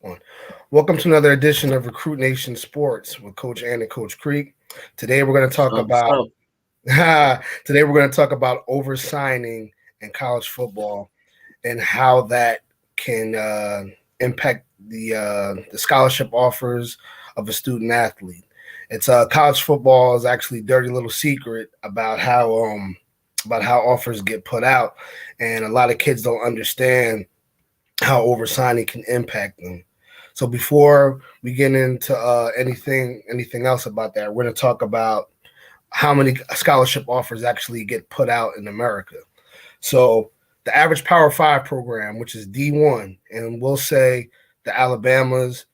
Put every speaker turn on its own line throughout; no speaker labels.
One. Welcome to another edition of Recruit Nation Sports with Coach Ann and Coach Creek. Today we're going to talk about oversigning in college football and how that can impact the scholarship offers of a student athlete. It's college football is actually a dirty little secret about how offers get put out, and a lot of kids don't understand how oversigning can impact them. So before we get into anything else about that, we're going to talk about how many scholarship offers actually get put out in America. So the average Power Five program, which is D1, and we'll say the Alabamas,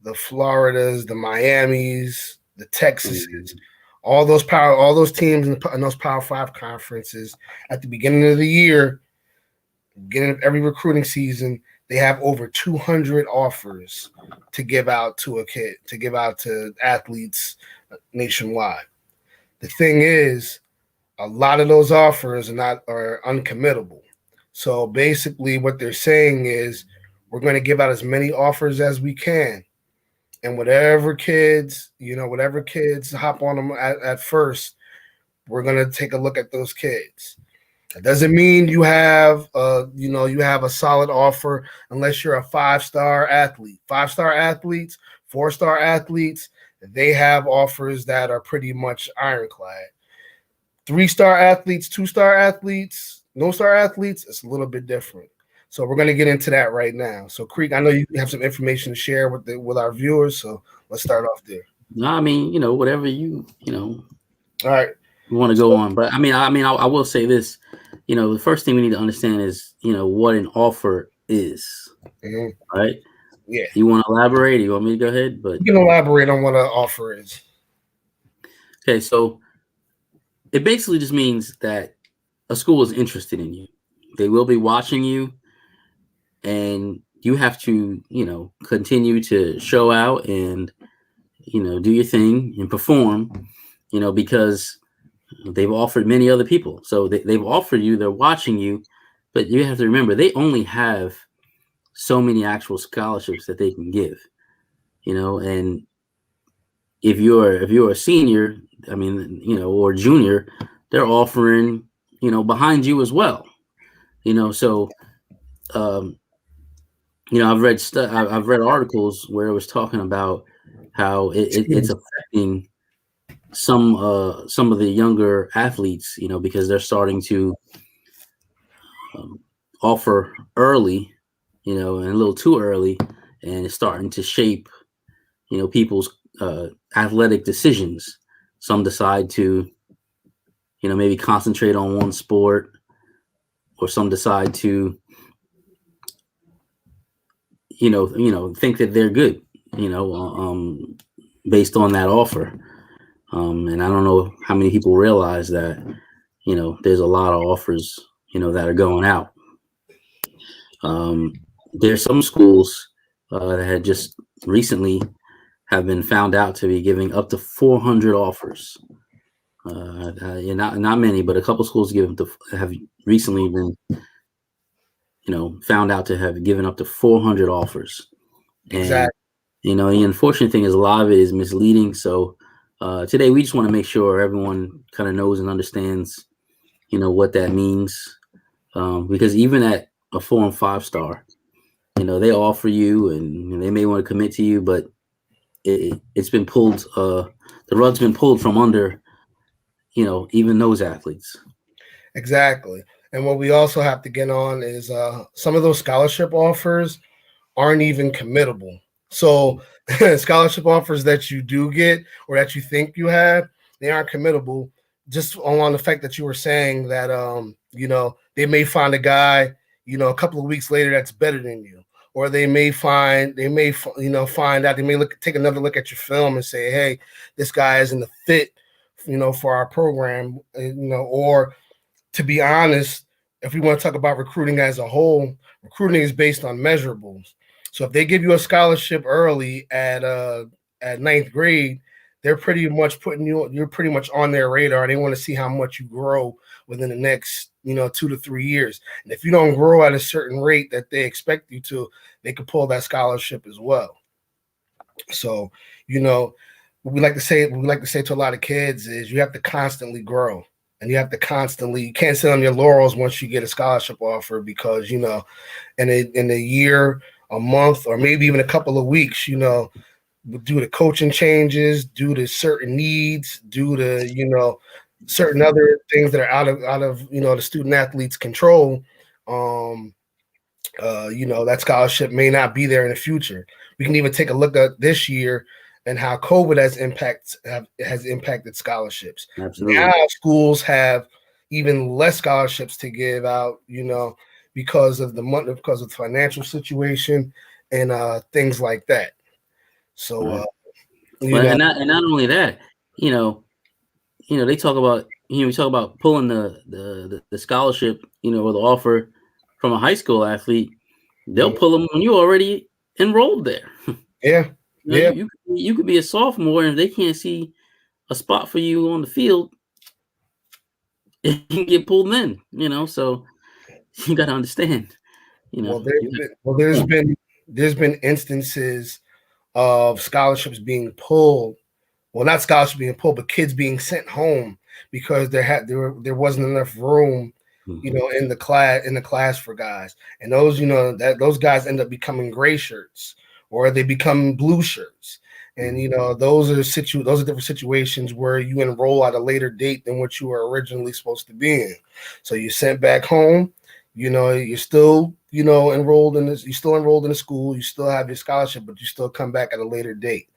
the Floridas, the Miamis, the Texases, all those teams in those Power Five conferences at the beginning of the year, beginning of every recruiting season, they have over 200 offers to give out to athletes nationwide. The thing is, a lot of those offers are uncommittable. So basically, what they're saying is we're going to give out as many offers as we can, and whatever kids hop on them at first, we're going to take a look at those kids. That doesn't mean you have a solid offer unless you're a five-star athlete. Five-star athletes, four-star athletes, they have offers that are pretty much ironclad. Three-star athletes, two-star athletes, no-star athletes, it's a little bit different. So we're going to get into that right now. So Creek, I know you have some information to share with our viewers, so let's start off there.
No, I mean, whatever
All right.
you want to go on. But I will say this, the first thing we need to understand is, what an offer is.
Mm-hmm.
Right?
Yeah.
You want to elaborate? You want me to go ahead? But
you can elaborate on what an offer is.
Okay, so it basically just means that a school is interested in you. They will be watching you, and you have to, continue to show out and, do your thing and perform, because they've offered many other people. So they've offered you, they're watching you, but you have to remember they only have so many actual scholarships that they can give, and if you're a senior, or junior, they're offering, behind you as well, so I've read articles where it was talking about how it's affecting some of the younger athletes, because they're starting to offer early, and a little too early, and it's starting to shape, people's athletic decisions. Some decide to, maybe concentrate on one sport, or some decide to, think that they're good, based on that offer. And I don't know how many people realize that, there's a lot of offers, that are going out. There's some schools that had just recently have been found out to be giving up to 400 offers. Not many, but a couple schools have recently been, found out to have given up to 400 offers.
Exactly.
And, the unfortunate thing is a lot of it is misleading. So today we just want to make sure everyone kind of knows and understands, what that means. Because even at a 4 and 5 star, they offer you and they may want to commit to you, but it's been pulled. The rug's been pulled from under, even those athletes.
Exactly. And what we also have to get on is some of those scholarship offers aren't even committable. So scholarship offers that you do get or that you think you have, they aren't committable. Just on the fact that you were saying that they may find a guy, a couple of weeks later that's better than you. Or they may find out, they may take another look at your film and say, hey, this guy isn't a fit, for our program, or to be honest, if we want to talk about recruiting as a whole, recruiting is based on measurables. So if they give you a scholarship early at ninth grade, they're pretty much you're pretty much on their radar. They want to see how much you grow within the next 2 to 3 years. And if you don't grow at a certain rate that they expect you to, they could pull that scholarship as well. So, what we like to say to a lot of kids is you have to constantly grow. And you can't sit on your laurels once you get a scholarship offer, because, in a year, a month, or maybe even a couple of weeks, due to coaching changes, due to certain needs, due to, certain other things that are out of the student athlete's control, that scholarship may not be there in the future. We can even take a look at this year and how COVID has impacted scholarships.
Absolutely.
Now schools have even less scholarships to give out, because of the financial situation and things like that. So,
right. And not only that, they talk about, we talk about pulling the scholarship, or the offer from a high school athlete. They'll pull them when you already enrolled there.
Yeah.
You could be a sophomore, and if they can't see a spot for you on the field, you can get pulled in, so you got to understand,
there's been instances of scholarships being pulled. Well, not scholarships being pulled, but kids being sent home because there wasn't enough room, in the class for guys. And those, those guys end up becoming gray shirts, or they become blue shirts. And, those are different situations where you enroll at a later date than what you were originally supposed to be in. So you're sent back home, you're still, enrolled in this, you're still enrolled in the school, you still have your scholarship, but you still come back at a later date.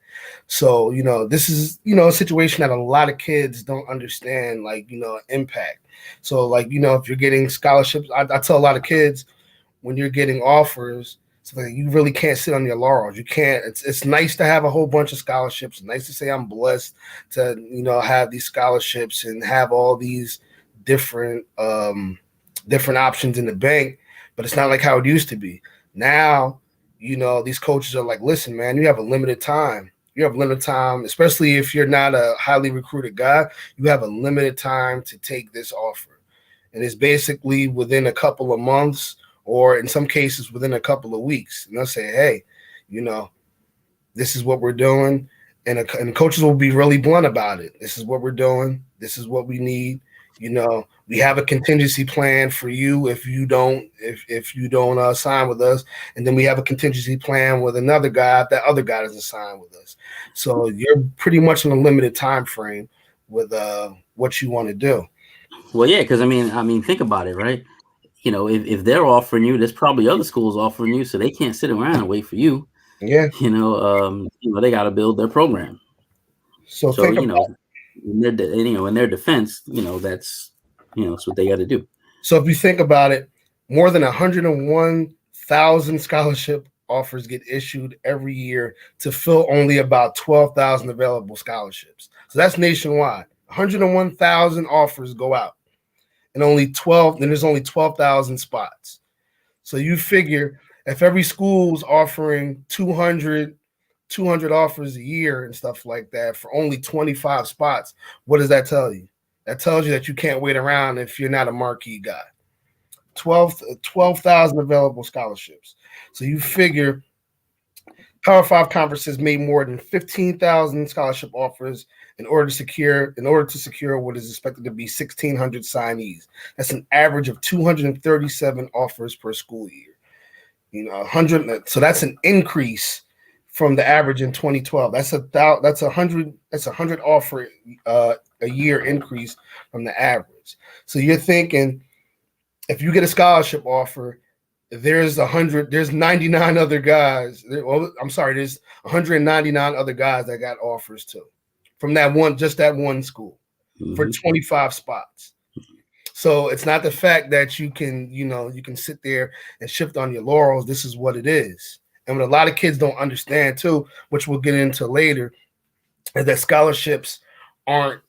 So, this is, a situation that a lot of kids don't understand, impact. So, if you're getting scholarships, I tell a lot of kids, when you're getting offers, so you really can't sit on your laurels. You can't. It's nice to have a whole bunch of scholarships. It's nice to say I'm blessed to have these scholarships and have all these different options in the bank. But it's not like how it used to be. Now, these coaches are like, listen, man, you have a limited time. You have limited time, especially if you're not a highly recruited guy. You have a limited time to take this offer, and it's basically within a couple of months, or in some cases within a couple of weeks. And they'll say, hey, this is what we're doing. And coaches will be really blunt about it. This is what we're doing. This is what we need. We have a contingency plan for you if you don't sign with us. And then we have a contingency plan with another guy if that other guy doesn't sign with us. So you're pretty much in a limited time frame with what you want to do.
Well, yeah, because I mean, think about it, right? If they're offering you, there's probably other schools offering you, so they can't sit around and wait for you.
Yeah.
They got to build their program.
So think about
in their defense, that's what they got to do.
So if you think about it, more than 101,000 scholarship offers get issued every year to fill only about 12,000 available scholarships. So that's nationwide. 101,000 offers go out. And there's only 12,000 spots. So you figure if every school's offering 200 offers a year and stuff like that for only 25 spots, what does that tell you? That tells you that you can't wait around if you're not a marquee guy. 12,000 available scholarships. So you figure Power 5 conferences made more than 15,000 scholarship offers in order to secure what is expected to be 1,600 signees. That's an average of 237 offers per school year. 100. So that's an increase from the average in 2012. That's 100 offer a year increase from the average. So you're thinking, if you get a scholarship offer, there's 99 other guys. There's 199 other guys that got offers too, from that one school, for 25 spots. So it's not the fact that you can sit there and shift on your laurels. This is what it is. And what a lot of kids don't understand too, which we'll get into later, is that scholarships aren't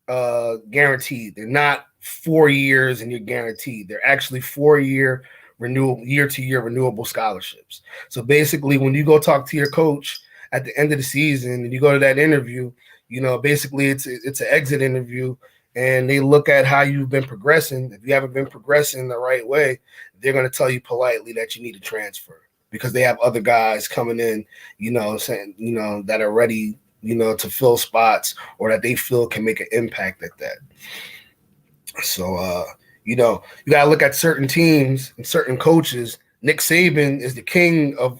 guaranteed. They're not 4 years and you're guaranteed. They're actually 4-year year-to-year renewable scholarships. So basically, when you go talk to your coach at the end of the season and you go to that interview, basically it's an exit interview, and they look at how you've been progressing. If you haven't been progressing the right way, they're going to tell you politely that you need to transfer because they have other guys coming in, saying, that are ready, to fill spots or that they feel can make an impact at that. So, you got to look at certain teams and certain coaches. Nick Saban is the king of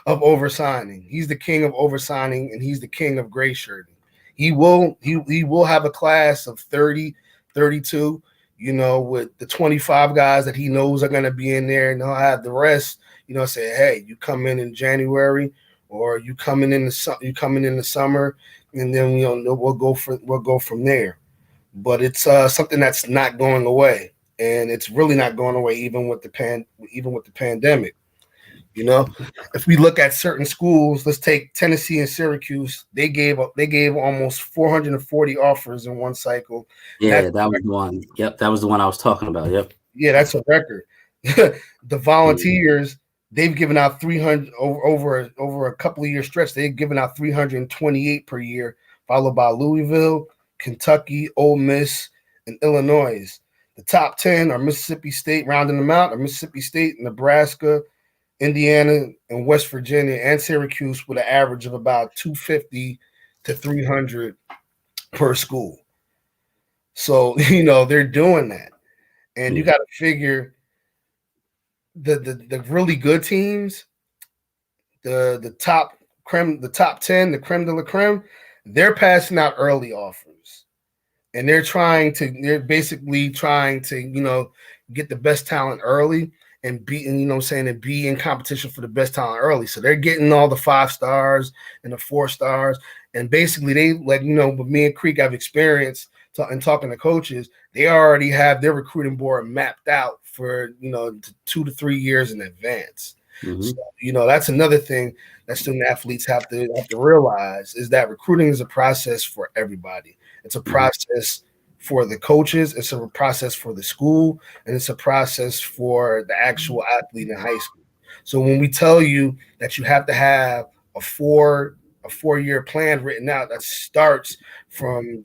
of oversigning. He's the king of oversigning, and he's the king of gray shirting. He will have a class of 30, 32, with the 25 guys that he knows are going to be in there, and he'll have the rest, say, hey, you come in January, or you coming in the summer, and then we'll go from there. But it's something that's not going away, and it's really not going away even with the pandemic. If we look at certain schools, let's take Tennessee and Syracuse. They gave almost 440 offers in one cycle.
Yeah, that was the one. Yep, that was the one I was talking about. Yep.
Yeah, that's a record. The Volunteers, they've given out 300 over a couple of year stretch. They've given out 328 per year, followed by Louisville, Kentucky, Ole Miss, and Illinois. The top 10 are Mississippi State, rounding them out, are Mississippi State, Nebraska, Indiana, and West Virginia, and Syracuse with an average of about 250 to 300 per school. So, they're doing that. And you got to figure the really good teams, the top 10, the creme de la creme, they're passing out early offers. And they're basically trying to, get the best talent early and be in competition for the best talent early. So they're getting all the 5 stars and the 4 stars. And basically they but me and Creek have experience and talking to coaches, they already have their recruiting board mapped out for, 2 to 3 years in advance. Mm-hmm. So, that's another thing that student athletes have to realize is that recruiting is a process for everybody. It's a process for the coaches, it's a process for the school, and it's a process for the actual athlete in high school. So when we tell you that you have to have a 4-year plan written out that starts from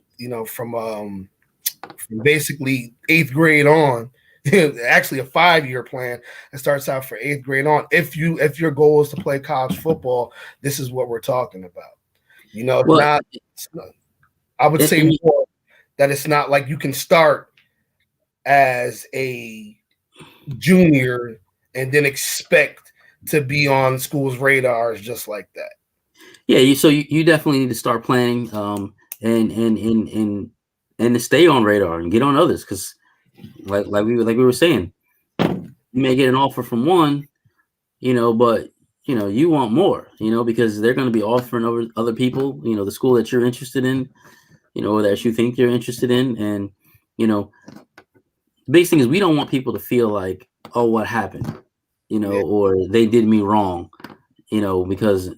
basically 8th grade on, actually a 5-year plan that starts out for 8th grade on. If your goal is to play college football, this is what we're talking about. I would say more that it's not like you can start as a junior and then expect to be on school's radars just like that.
Yeah, so you definitely need to start planning and to stay on radar and get on others, because like we were saying, you may get an offer from one, but you want more, because they're going to be offering over other people, the school that you're interested in, or that you think you're interested in. And the biggest thing is we don't want people to feel like, oh, what happened, or they did me wrong, because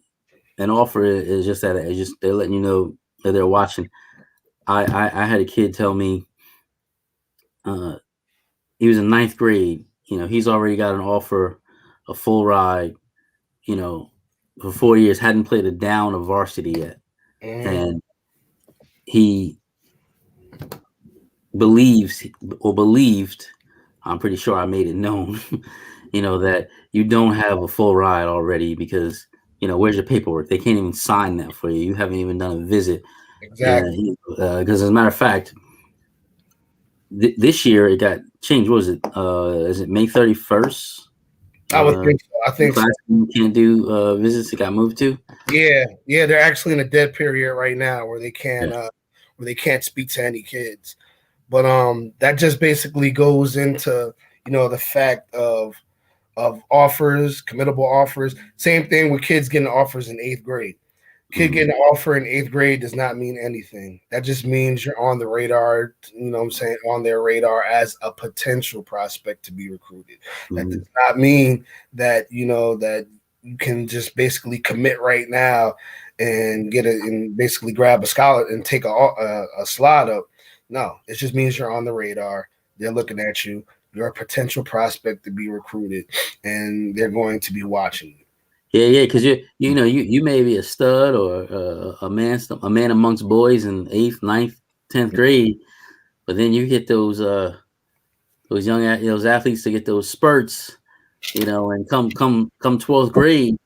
an offer is just that. It's just they're letting you know that they're watching. I had a kid tell me he was in 9th grade. He's already got an offer, a full ride, for 4 years, hadn't played a down of varsity yet. And he believed, I'm pretty sure I made it known, that you don't have a full ride already because, where's your paperwork? They can't even sign that for you. You haven't even done a visit.
Exactly.
Because as a matter of fact, this year it got changed. What was it? Is it May 31st?
I would think so. I think so.
You can't do visits. It got moved to.
Yeah. They're actually in a dead period right now where they can't speak to any kids. But that just basically goes into the fact of offers, committable offers. Same thing with kids getting offers in 8th grade. Kid getting an offer in 8th grade does not mean anything. That just means you're on the radar, on their radar as a potential prospect to be recruited. That does not mean that, that you can just basically commit right now and and basically grab a scholar and take a slot up. No, it just means you're on the radar. They're looking at you. You're a potential prospect to be recruited, and they're going to be watching you.
Yeah, because you may be a stud or a man amongst boys in 8th, 9th, 10th grade, But then you get those those athletes to get those spurts, and come 12th grade,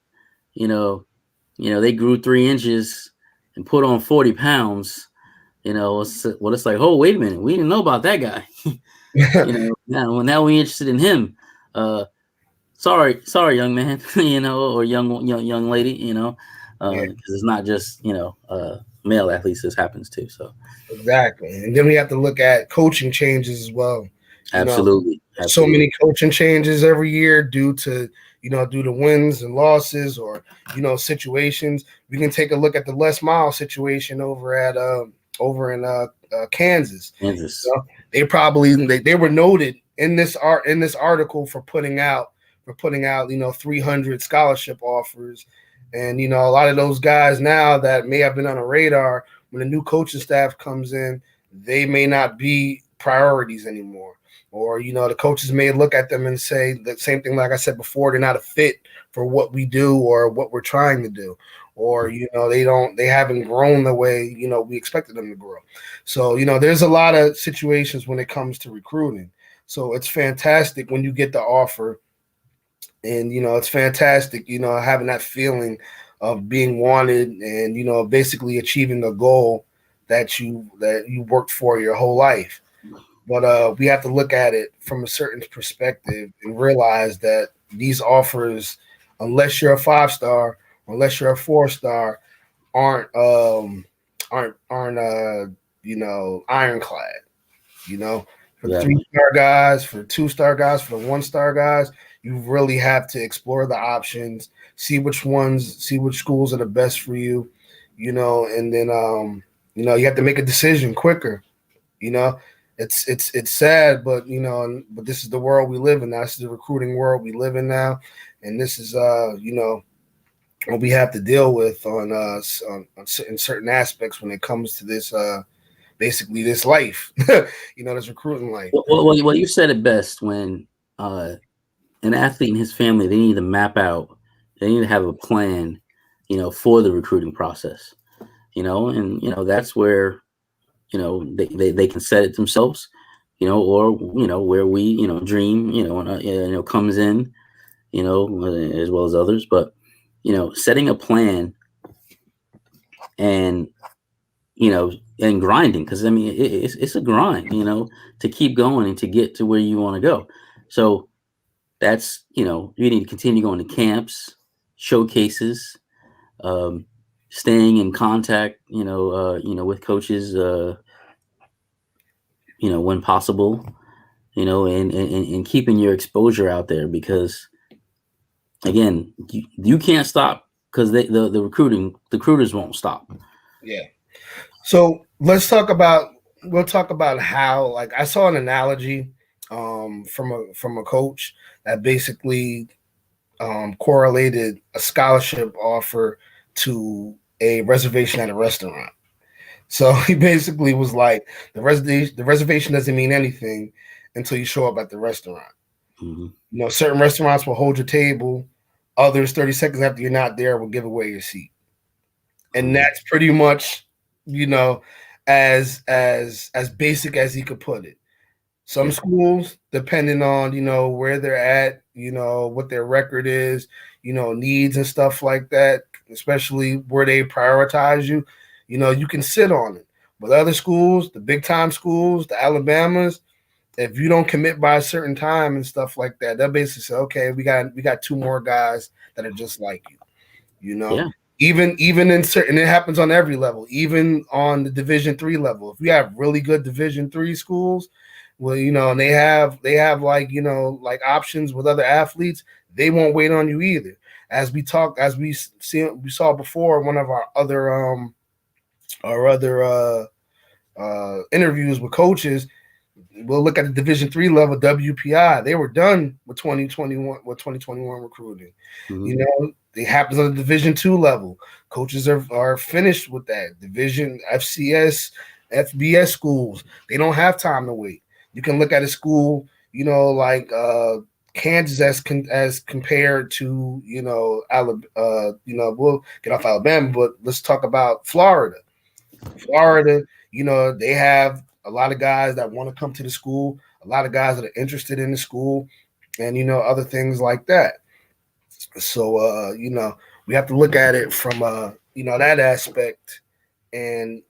you know, they grew 3 inches and put on 40 pounds. It's like, oh, wait a minute, we didn't know about that guy. Now we're interested in him. Sorry, young man, or young lady, because it's not just male athletes. This happens too. So
Exactly. And then we have to look at coaching changes as well.
Absolutely.
So many coaching changes every year due to wins and losses or situations. We can take a look at the Les Miles situation over in Kansas. They were noted in this article for putting out 300 scholarship offers, and a lot of those guys now that may have been on a radar, when the new coaching staff comes in, they may not be priorities anymore. Or, the coaches may look at them and say the same thing, like I said before, they're not a fit for what we do or what we're trying to do. Or, they haven't grown the way, we expected them to grow. So, there's a lot of situations when it comes to recruiting. So it's fantastic when you get the offer, and, it's fantastic, having that feeling of being wanted and, basically achieving a goal that you worked for your whole life. But we have to look at it from a certain perspective and realize that these offers, unless you're a 5-star, or unless you're a 4-star, aren't ironclad. For the 3-star guys, for 2-star guys, for the 1-star guys, you really have to explore the options, see which schools are the best for you, and then you have to make a decision quicker. It's sad, but but this is the world we live in now. This is the recruiting world we live in now, and this is what we have to deal with on in certain aspects when it comes to this basically this life, this recruiting life.
Well, you said it best. When an athlete and his family, they need to map out, they need to have a plan, for the recruiting process, and that's where they can set it themselves, or where we dream comes in, as well as others. But setting a plan and and grinding, because I mean it's a grind, to keep going and to get to where you want to go. So that's you need to continue going to camps, showcases, staying in contact, with coaches, when possible, and keeping your exposure out there, because again, you can't stop, because the recruiters won't stop.
Yeah. So we'll talk about how, like, I saw an analogy from a coach that basically correlated a scholarship offer to a reservation at a restaurant. So he basically was like, the reservation doesn't mean anything until you show up at the restaurant.
Mm-hmm.
Certain restaurants will hold your table. Others, 30 seconds after you're not there, will give away your seat. And that's pretty much, as basic as he could put it. Some schools, depending on, where they're at, what their record is, needs and stuff like that, especially where they prioritize you, you can sit on it. But other schools, the big time schools, the Alabamas, if you don't commit by a certain time and stuff like that, they'll basically say, okay, we got 2 more guys that are just like you,
Yeah.
Even in certain, it happens on every level, even on the Division III level. If we have really good Division III schools, well, and they have like, like options with other athletes, they won't wait on you either. As we saw before, one of our other interviews with coaches, we'll look at the Division III level, WPI. They were done with 2021 recruiting.
Mm-hmm.
It happens on the Division II level. Coaches are finished with that. Division FCS, FBS schools, they don't have time to wait. You can look at a school, like Kansas as compared to, Alabama. We'll get off Alabama, but let's talk about Florida. Florida, they have a lot of guys that want to come to the school, a lot of guys that are interested in the school, and other things like that. So we have to look at it from that aspect, and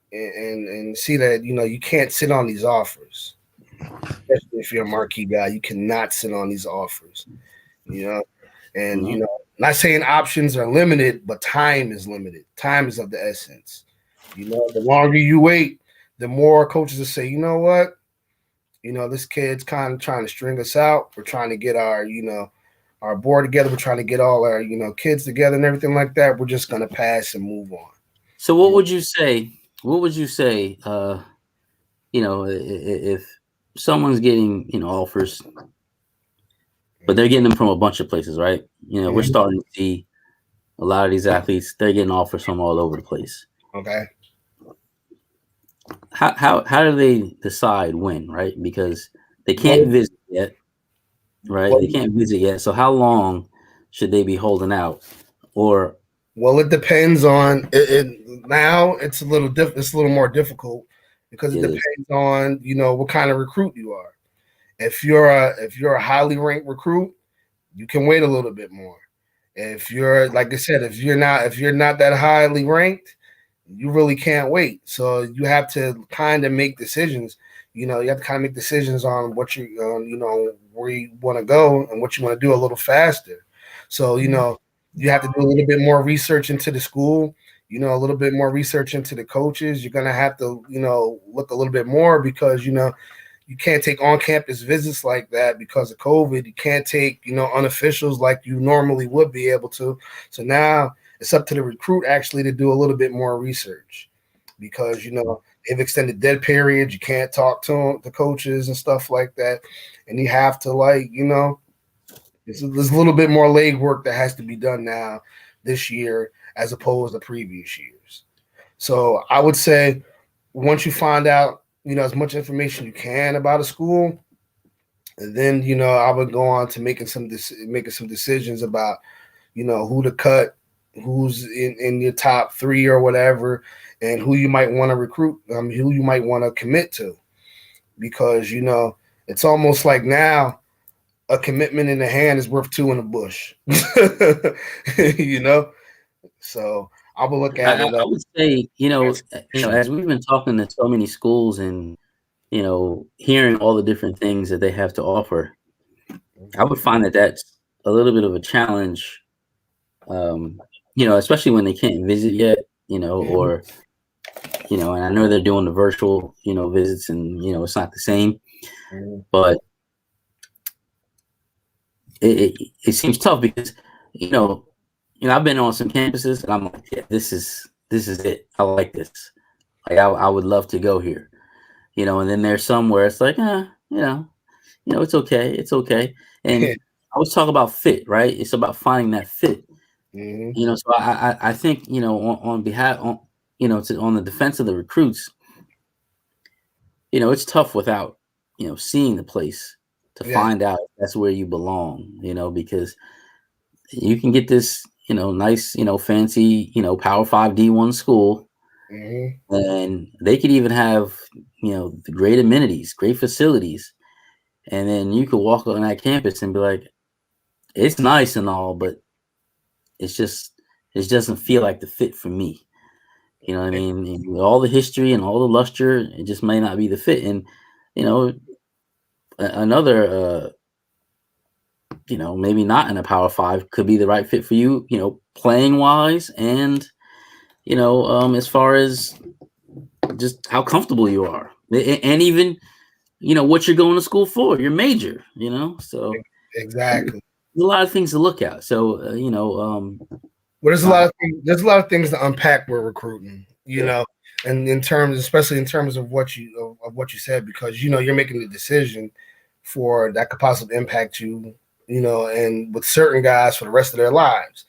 see that you can't sit on these offers, especially if you're a marquee guy. You cannot sit on these offers, and not saying options are limited, but time is limited. Time is of the essence. The longer you wait, the more coaches will say, you know what, this kid's kind of trying to string us out. We're trying to get our board together. We're trying to get all our kids together and everything like that. We're just gonna pass and move on.
So what would you say? What would you say? If someone's getting offers, but they're getting them from a bunch of places, right? We're starting to see a lot of these athletes. They're getting offers from all over the place.
Okay.
How do they decide when, right? Because they can't visit yet, right? They can't visit yet. So how long should they be holding out? Or
it depends on it. Now it's a little it's a little more difficult because it depends on what kind of recruit you are. If you're a highly ranked recruit, you can wait a little bit more. If you're, like I said, if you're not that highly ranked, you really can't wait. So you have to kind of make decisions. You have to kind of make decisions on what where you want to go and what you want to do a little faster. So you have to do a little bit more research into the school. A little bit more research into the coaches. You're gonna have to look a little bit more because you can't take on-campus visits like that because of COVID. You can't take, unofficials like you normally would be able to. So now it's up to the recruit actually to do a little bit more research because, they've extended dead periods. You can't talk to the coaches and stuff like that. And you have to there's a little bit more legwork that has to be done now this year as opposed to previous years. So I would say once you find out, as much information you can about a school, and then I would go on to making some decisions about who to cut, who's in your top 3 or whatever, and who you might want to recruit, who you might want to commit to, because it's almost like now a commitment in the hand is worth 2 in the bush. So I will look at it.
I would say, as we've been talking to so many schools and, hearing all the different things that they have to offer, I would find that that's a little bit of a challenge, especially when they can't visit yet, or, and I know they're doing the virtual, visits and, it's not the same, but it seems tough because, I've been on some campuses and I'm like, yeah, this is it. I like this. Like I would love to go here, and then there's some where it's like, it's okay. It's okay. And I was talking about fit, right? It's about finding that fit, so I think, on behalf on, on the defense of the recruits, it's tough without, seeing the place to find out if that's where you belong, because you can get this, nice, fancy, Power 5 D1 school, and they could even have, the great amenities, great facilities, and then you could walk on that campus and be like, it's nice and all, but it doesn't feel like the fit for me. You know what I mean? And with all the history and all the luster, it just may not be the fit. And another maybe not in a Power 5 could be the right fit for you, playing wise, and as far as just how comfortable you are, and even what you're going to school for, your major, so
exactly.
There's a lot of things to look at. So
there's a lot of things to unpack with recruiting, and especially in terms of what you said, because you're making the decision for that could possibly impact you, and with certain guys for the rest of their lives,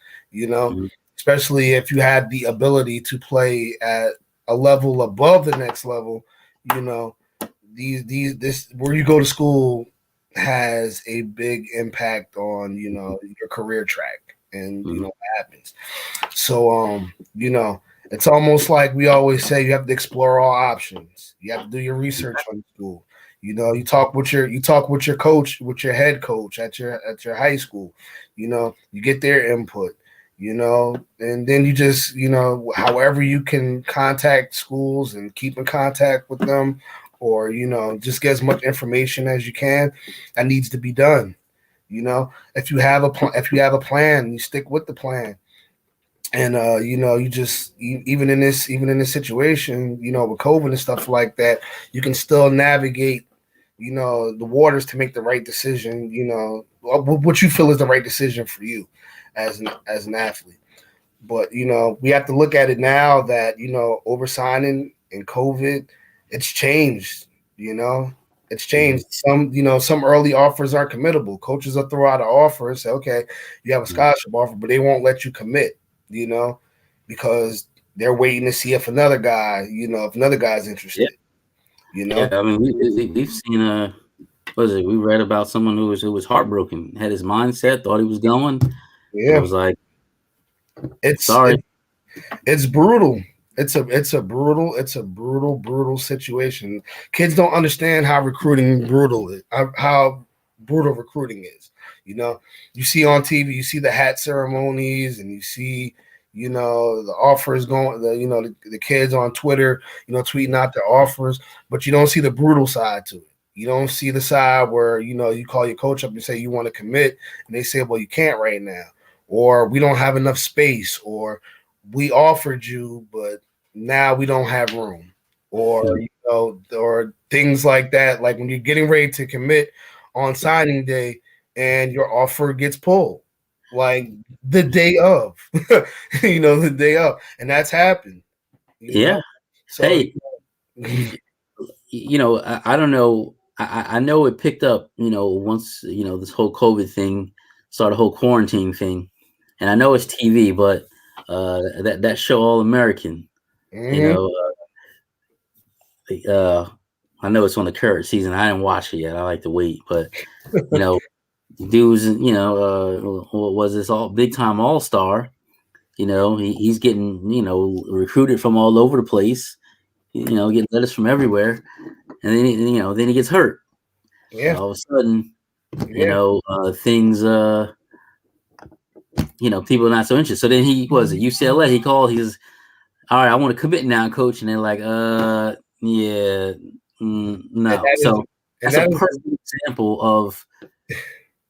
especially if you had the ability to play at a level above the next level, this where you go to school has a big impact on your career track and what happens. So It's almost like we always say you have to explore all options. You have to do your research on school. You talk with your coach, with your head coach at your high school. You get their input. And then you just however you can contact schools and keep in contact with them, or just get as much information as you can. That needs to be done. If you have a plan, you stick with the plan. And you just even in this situation, with COVID and stuff like that, you can still navigate, the waters to make the right decision. What you feel is the right decision for you as an athlete. But we have to look at it now that oversigning and COVID, it's changed. It's changed. Some early offers are committable. Coaches will throw out an offer and say, okay, you have a scholarship offer, but they won't let you commit. Because they're waiting to see if another guy's interested.
Yeah, I mean, we've seen what is it? We read about someone who was heartbroken, had his mindset, thought he was going.
Yeah,
it was like,
it's
sorry.
It's brutal. It's a brutal situation. Kids don't understand how brutal recruiting is. You see on TV, you see the hat ceremonies, and you see, the offers going, the kids on Twitter, tweeting out their offers, but you don't see the brutal side to it. You don't see the side where, you call your coach up and say you want to commit, and they say, well, you can't right now, or we don't have enough space, or we offered you, but now we don't have room, or or things like that. Like when you're getting ready to commit on signing day, and your offer gets pulled, like the day of, the day of, and that's happened.
Yeah.
So,
hey, I don't know. I know it picked up, once, this whole COVID thing started, whole quarantine thing. And I know it's TV, but that show All American,
mhm.
I know it's on the current season. I didn't watch it yet. I like to wait, but dudes, what was this all big time all star? He's getting recruited from all over the place. Getting letters from everywhere, and then he gets hurt.
Yeah,
All of a sudden,
yeah,
things, people are not so interested. So then he was at UCLA. He called. He says, "All right, I want to commit now, coach." And they're like, yeah, no." So that's a perfect example of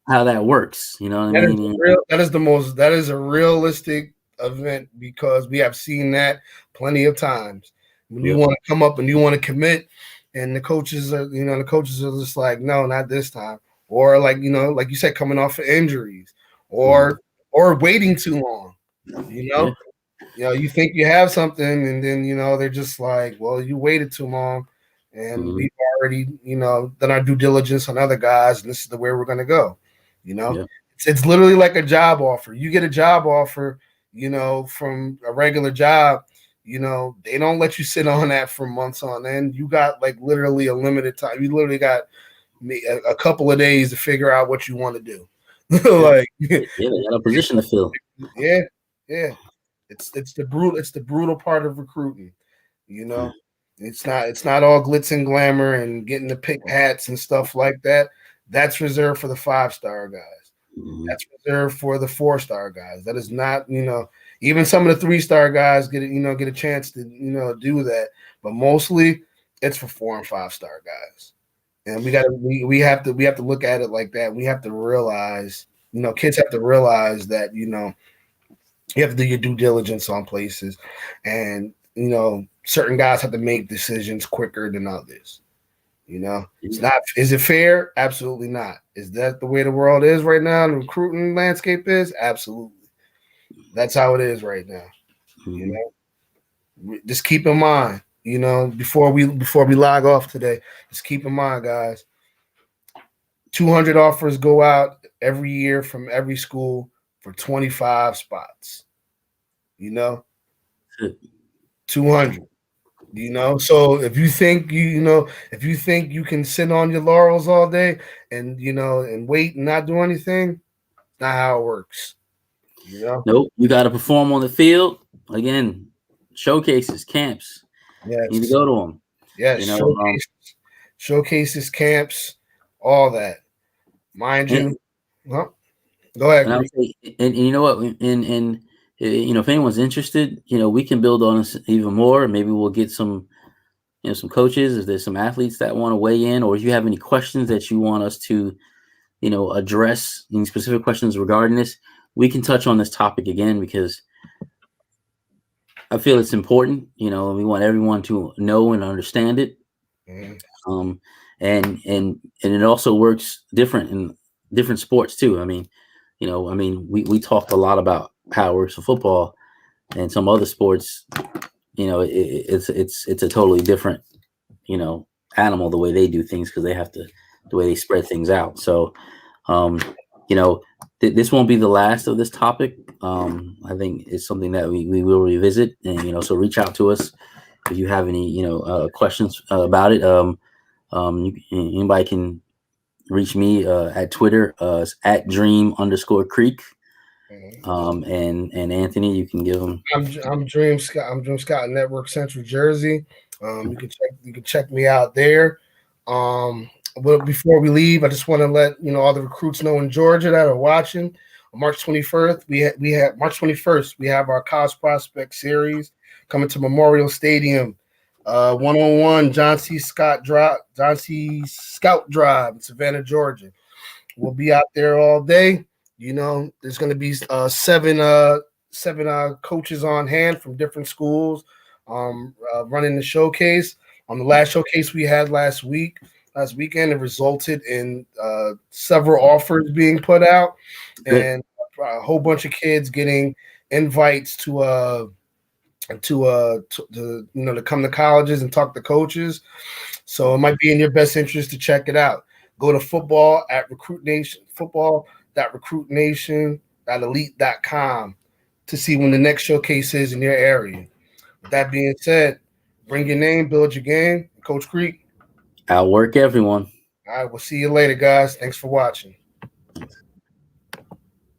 how that works. You know what I mean?
That is a realistic event, because we have seen that plenty of times. When you want to come up and you want to commit, and the coaches are just like, no, not this time. Or like you said, coming off of injuries, or waiting too long. You think you have something, and then they're just like, well, you waited too long, and we've already done our due diligence on other guys, and this is the way we're going to go. It's literally like a job offer. You get a job offer, from a regular job. They don't let you sit on that for months on end. You got like literally a limited time. You literally got a couple of days to figure out what you want to do. Like,
they got a position to fill.
Yeah. It's the brutal part of recruiting. It's not all glitz and glamour and getting to pick hats and stuff like that. That's reserved for the 5-star guys. That's reserved for the 4-star guys. That is not, even some of the 3-star guys get a chance to, do that. But mostly it's for 4 and 5-star guys. And we have to look at it like that. We have to realize, kids have to realize that, you have to do your due diligence on places, and certain guys have to make decisions quicker than others. It's not. Is it fair? Absolutely not. Is that the way the world is right now? The recruiting landscape is absolutely. That's how it is right now. Just keep in mind. Before we log off today, just keep in mind, guys. 200 offers go out every year from every school for 25 spots. 200. So if you think you can sit on your laurels all day and and wait and not do anything, not how it works.
Nope. You got to perform on the field. Again, showcases, camps. You need to
Yes.
go to them.
Yes.
You know,
Showcases, camps, all that. Mind
and,
you. Well, go ahead,
and I would
Greek.
say, and you know what, and you know, if anyone's interested, you know, we can build on this even more. Maybe we'll get some, you know, some coaches. If there's some athletes that want to weigh in, or if you have any questions that you want us to, you know, address any specific questions regarding this, we can touch on this topic again because I feel it's important. You know, we want everyone to know and understand it.
Mhm.
Um, and it also works different in different sports too. I mean, you know, I mean, we talked a lot about how it works for football and some other sports. You know, it's a totally different, you know, animal the way they do things because they have to the way they spread things out. So, um, you know, this won't be the last of this topic. I think it's something that we will revisit, and you know, so reach out to us if you have any, you know, questions about it. Anybody can reach me at Twitter at dream_creek.
Mhm.
And Anthony, you can give them.
I'm Dream Scott. I'm Dream Scott Network Central Jersey. You can check me out there. But before we leave, I just want to let all the recruits know in Georgia that are watching. On March 21st, we have March 21st. We have our college prospect series coming to Memorial Stadium. 101 John C. Scout Drive in Savannah, Georgia. We'll be out there all day. There's going to be seven coaches on hand from different schools running the showcase. On the last showcase we had last weekend, it resulted in several offers being put out
Good.
and a whole bunch of kids getting invites to come to colleges and talk to coaches. So it might be in your best interest to check it out. Go to football.recruitnation.elite.com to see when the next showcase is in your area. With that being said, bring your name, build your game. Coach Creek.
Outwork everyone.
All right, we'll see you later, guys. Thanks for watching.